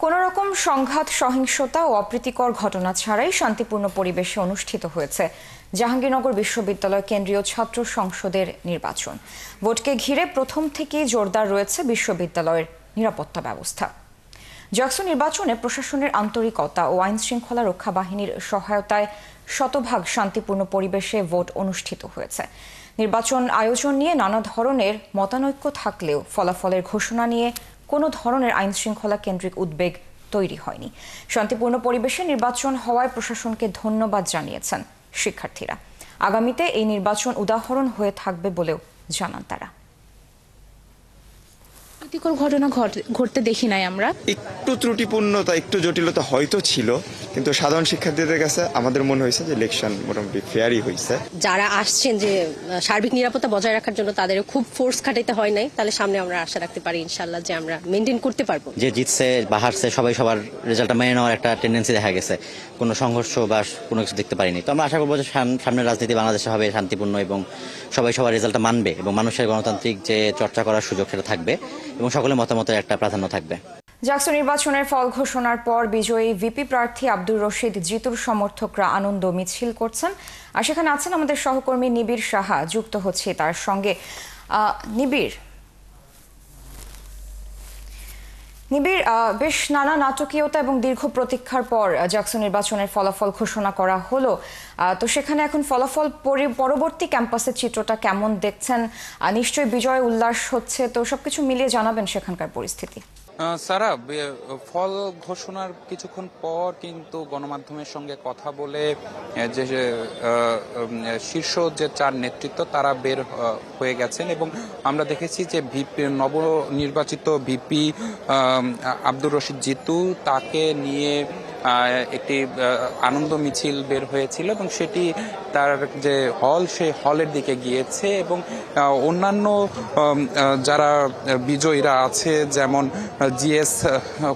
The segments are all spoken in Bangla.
কোনো রকম সংঘাত, সহিংসতা ও অপ্রীতিকর ঘটনা ছাড়াই শান্তিপূর্ণ পরিবেশে অনুষ্ঠিত হয়েছে জাহাঙ্গীরনগর বিশ্ববিদ্যালয় কেন্দ্রীয় ছাত্র সংসদের নির্বাচন। ভোটকে ঘিরে প্রথম থেকেই জোরদার রয়েছে বিশ্ববিদ্যালয়ের নিরাপত্তা ব্যবস্থা। জাকসু নির্বাচনে প্রশাসনের আন্তরিকতা ও আইন শৃঙ্খলা রক্ষা বাহিনীর সহায়তায় শতভাগ শান্তিপূর্ণ পরিবেশে ভোট অনুষ্ঠিত হয়েছে। নির্বাচন আয়োজন নিয়ে নানা ধরনের মতানৈক্য থাকলেও ফলাফলের ঘোষণা নিয়ে কোনো ধরনের আইন শৃঙ্খলা কেন্দ্রিক উদ্বেগ তৈরি হয়নি। শান্তিপূর্ণ পরিবেশে নির্বাচন হওয়ায় প্রশাসনকে ধন্যবাদ জানিয়েছেন শিক্ষার্থীরা। আগামীতে এই নির্বাচন উদাহরণ হয়ে থাকবে বলেও জানান তারা। প্রীতিকর ঘটনা ঘটতে দেখি নাই আমরা। একটু ত্রুটিপূর্ণতা, একটু জটিলতা হয়তো ছিল, কিন্তু সাধারণ শিক্ষার্থীদের কাছে আমাদের মনে হয়েছে যে ইলেকশন মোটামুটি ফেয়ারই হয়েছে। যারা আসছেন যে সার্বিক নিরাপত্তা বজায় রাখার জন্য তাদের খুব ফোর্স খাটাইতে হয় নাই, তাহলে সামনে আমরা আশা রাখতে পারি ইনশাআল্লাহ যে আমরা মেনটেন করতে পারবো। যে জিতছে বা হারছে সবাই সবার রেজাল্টটা মেনে নেওয়ার একটা টেন্ডেন্সি দেখা গেছে, কোনো সংঘর্ষ বা কোনো কিছু দেখতে পারিনি। তো আমরা আশা করবো যে সামনের রাজনীতি বাংলাদেশে হবে শান্তিপূর্ণ এবং সবাই সবার রেজাল্টটা মানবে এবং মানুষের গণতান্ত্রিক যে চর্চা করার সুযোগ সেটা থাকবে এবং সকলের মতামতের একটা প্রাধান্য থাকবে। জাকসু নির্বাচনের ফল ঘোষণার পর বিজয়ী ভিপি প্রার্থী আব্দুর রশিদ জিতুর সমর্থকরা আনন্দ মিছিল করছেন, আর সেখানে আছেন আমাদের সহকর্মী নিবিড় সাহা। যুক্ত হচ্ছে তার সঙ্গে। নিবিড়, বেশ নানা নাটকীয়তা এবং দীর্ঘ প্রতীক্ষার পর জাকসু নির্বাচনের ফলাফল ঘোষণা করা হলো। তো সেখানে এখন ফলাফল পরবর্তী ক্যাম্পাসের চিত্রটা কেমন দেখছেন? নিশ্চয়ই বিজয় উল্লাস হচ্ছে, তো সবকিছু মিলিয়ে জানাবেন সেখানকার পরিস্থিতি। সারা, ফল ঘোষণার কিছুক্ষণ পর কিন্তু গণমাধ্যমের সঙ্গে কথা বলে যে শীর্ষ যে চার নেতৃত্ব তারা বের হয়ে গেছেন এবং আমরা দেখেছি যে নবনির্বাচিত ভিপি আব্দুর রশিদ জিতু, তাকে নিয়ে একটি আনন্দ মিছিল বের হয়েছিল এবং সেটি তার যে হল, সেই হলের দিকে গিয়েছে এবং অন্যান্য যারা বিজয়ীরা আছে, যেমন জিএস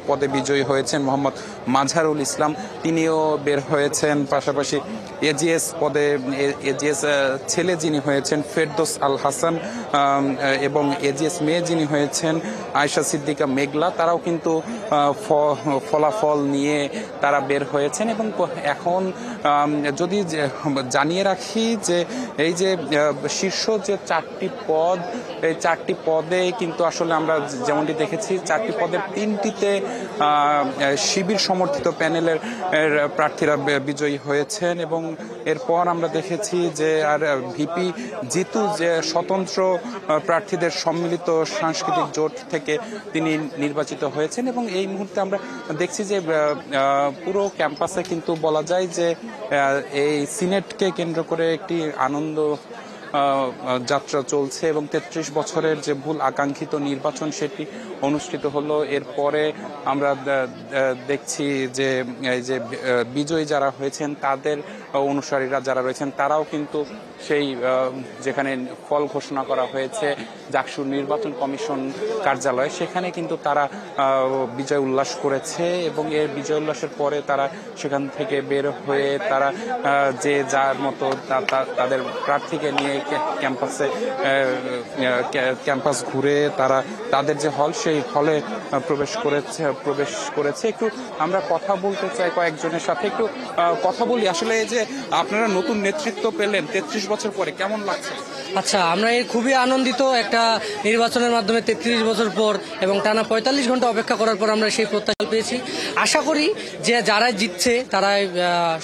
পদে বিজয়ী হয়েছেন মোহাম্মদ মাজহারুল ইসলাম, তিনিও বের হয়েছেন। পাশাপাশি এজিএস ছেলে যিনি হয়েছেন ফেরদৌস আল হাসান এবং এজিএস মেয়ে যিনি হয়েছেন আয়েশা সিদ্দিকা মেঘলা, তারাও কিন্তু ফলাফল নিয়ে তারা বের হয়েছেন। এবং এখন যদি জানিয়ে রাখি যে এই যে শীর্ষ যে চারটি পদ, এই চারটি পদে কিন্তু আসলে আমরা যেমনটি দেখেছি, চারটি পদের তিনটিতে শিবির সমর্থিত প্যানেলের প্রার্থীরা বিজয়ী হয়েছেন এবং এরপর আমরা দেখেছি যে আর ভিপি জিতু যে স্বতন্ত্র প্রার্থীদের সম্মিলিত সাংস্কৃতিক জোট থেকে তিনি নির্বাচিত হয়েছেন এবং এই মুহূর্তে আমরা দেখছি যে পুরো ক্যাম্পাসে কিন্তু বলা যায় যে এই সিনেটকে কেন্দ্র করে একটি আনন্দ যাত্রা চলছে এবং ৩৩ বছরের যে ভুল আকাঙ্ক্ষিত নির্বাচন সেটি অনুষ্ঠিত হলো। এরপরে আমরা দেখছি যে এই যে বিজয়ী যারা হয়েছেন তাদের অনুসারীরা যারা রয়েছেন তারাও কিন্তু সেই যেখানে ফল ঘোষণা করা হয়েছে জাকসু নির্বাচন কমিশন কার্যালয়ে, সেখানে কিন্তু তারা বিজয় উল্লাস করেছে এবং এই বিজয় উল্লাসের পরে তারা সেখান থেকে বের হয়ে তারা যে যার মতো তাদের প্রার্থীকে নিয়ে ক্যাম্পাস ঘুরে তারা তাদের যে হল, সেই হলে প্রবেশ করেছে। একটু আমরা কথা বলতে চাই কয়েকজনের সাথে, একটু কথা বলি। আসলে যে আপনারা নতুন নেতৃত্ব পেলেন ৩৩ বছর পরে, কেমন লাগছে? আচ্ছা, আমরা খুবই আনন্দিত। একটা নির্বাচনের মাধ্যমে ৩৩ বছর পর এবং টানা ৪৫ ঘন্টা অপেক্ষা করার পর আমরা সেই প্রত্যাশা পেয়েছি। আশা করি যে যারা জিতছে তারাই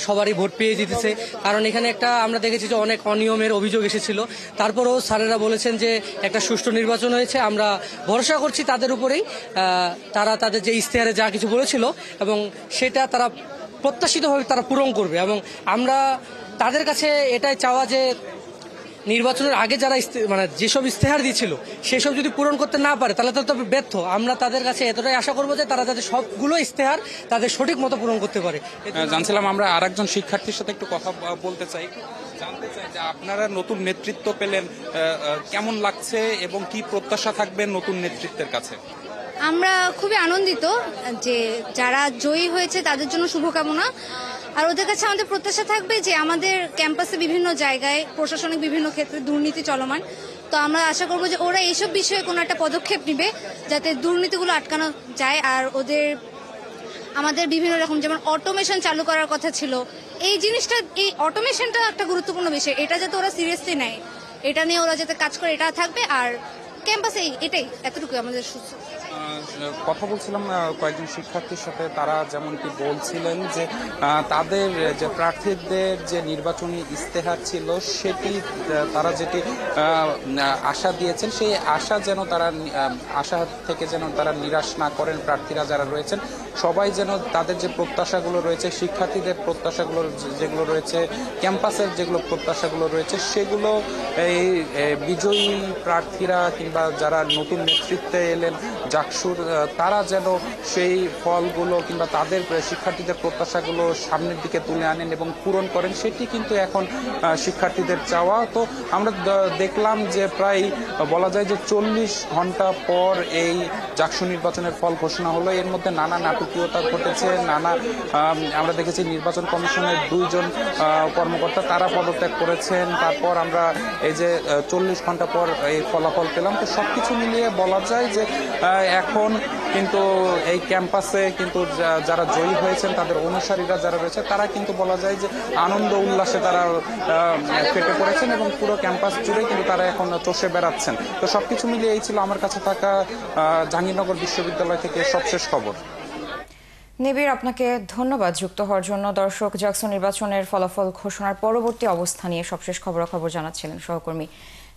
সবারই ভোট পেয়ে জিতেছে, কারণ এখানে একটা আমরা দেখেছি যে অনেক অনিয়মের অভিযোগ এসেছিল। তারপরেও স্যারেরা বলেছেন যে একটা সুষ্ঠু নির্বাচন হয়েছে। আমরা ভরসা করছি তাদের উপরেই, তারা তাদের যে ইশতেহারে যা কিছু বলেছিল এবং সেটা তারা প্রত্যাশিতভাবে তারা পূরণ করবে এবং আমরা তাদের কাছে এটাই চাওয়া যে নির্বাচনের আগে যারা যেসব ইশতেহার দিয়েছিল সেসব যদি পূরণ করতে না পারে তাহলে তো তবে ব্যর্থ। আমরা তাদের কাছে এতটাই আশা করবো যে তারা যাতে সবগুলো ইশতেহার তাদের সঠিক মতো পূরণ করতে পারে। জানছিলাম আমরা আরেকজন শিক্ষার্থীর সাথে একটু কথা বলতে চাই, জানতে চাই যে আপনারা নতুন নেতৃত্ব পেলেন, কেমন লাগছে এবং কি প্রত্যাশা থাকবে নতুন নেতৃত্বের কাছে? আমরা খুবই আনন্দিত যে যারা জয়ী হয়েছে তাদের জন্য শুভকামনা। আর ওদের কাছে আমাদের প্রত্যাশা থাকবে যে আমাদের ক্যাম্পাসে বিভিন্ন জায়গায় প্রশাসনিক বিভিন্ন ক্ষেত্রে দুর্নীতি চলমান, তো আমরা আশা করবো যে ওরা এইসব বিষয়ে কোনো একটা পদক্ষেপ নেবে যাতে দুর্নীতিগুলো আটকানো যায় আর ওদের আমাদের বিভিন্ন রকম যেমন অটোমেশন চালু করার কথা ছিল, এই জিনিসটা, এই অটোমেশনটা একটা গুরুত্বপূর্ণ বিষয়, এটা যাতে ওরা সিরিয়াসলি নেয়, এটা নিয়ে ওরা যাতে কাজ করে, এটা থাকবে। আর ক্যাম্পাসে এটাই, এতটুকু আমাদের কথা বলছিলাম কয়েকজন শিক্ষার্থীর সাথে, তারা যেমনটি বলছিলেন যে তাদের যে প্রার্থীদের যে নির্বাচনী ইস্তেহার ছিল সেটি তারা যেটি আশা দিয়েছেন, সেই আশা যেন তারা আশা থেকে যেন তারা নিরাশ না করেন। প্রার্থীরা যারা রয়েছেন সবাই যেন তাদের যে প্রত্যাশাগুলো রয়েছে, শিক্ষার্থীদের প্রত্যাশাগুলো যেগুলো রয়েছে, ক্যাম্পাসের যেগুলো প্রত্যাশাগুলো রয়েছে, সেগুলো এই বিজয়ী প্রার্থীরা কিংবা যারা নতুন নেতৃত্বে এলেন জাকসুর, তারা যেন সেই ফলগুলো কিংবা তাদের শিক্ষার্থীদের প্রত্যাশাগুলো সামনের দিকে তুলে আনেন এবং পূরণ করেন, সেটি কিন্তু এখন শিক্ষার্থীদের চাওয়া। তো আমরা দেখলাম যে প্রায় বলা যায় যে 40 ঘন্টা পর এই জাকসু নির্বাচনের ফল ঘোষণা হলো। এর মধ্যে নানা নাটকীয়তা ঘটেছে, আমরা দেখেছি নির্বাচন কমিশনের 2 জন কর্মকর্তা তারা পদত্যাগ করেছেন। তারপর আমরা এই যে 40 ঘন্টা পর এই ফলাফল পেলাম। তো সবকিছু মিলিয়ে বলা যায় যে এখন কিন্তু এই ক্যাম্পাসে কিন্তু যারা জয়ী হয়েছেন, তাদের অনুসারীরা যারা রয়েছে, তারা কিন্তু বলা যায় যে আনন্দ উল্লাসে তারা ফেটে পড়েছেন এবং পুরো ক্যাম্পাস জুড়ে কিন্তু তারা এখন চষে বেড়াচ্ছেন। তো সবকিছু মিলিয়ে এই ছিল আমার কাছে থাকা জাহাঙ্গীরনগর বিশ্ববিদ্যালয় থেকে সবশেষ খবর। নিবিড়, আপনাকে ধন্যবাদ যুক্ত হওয়ার জন্য। দর্শক, জাকসু নির্বাচনের ফলাফল ঘোষণার পরবর্তী অবস্থা নিয়ে সবশেষ খবরাখবর জানাচ্ছিলেন সহকর্মী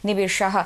নিবিড় সাহা।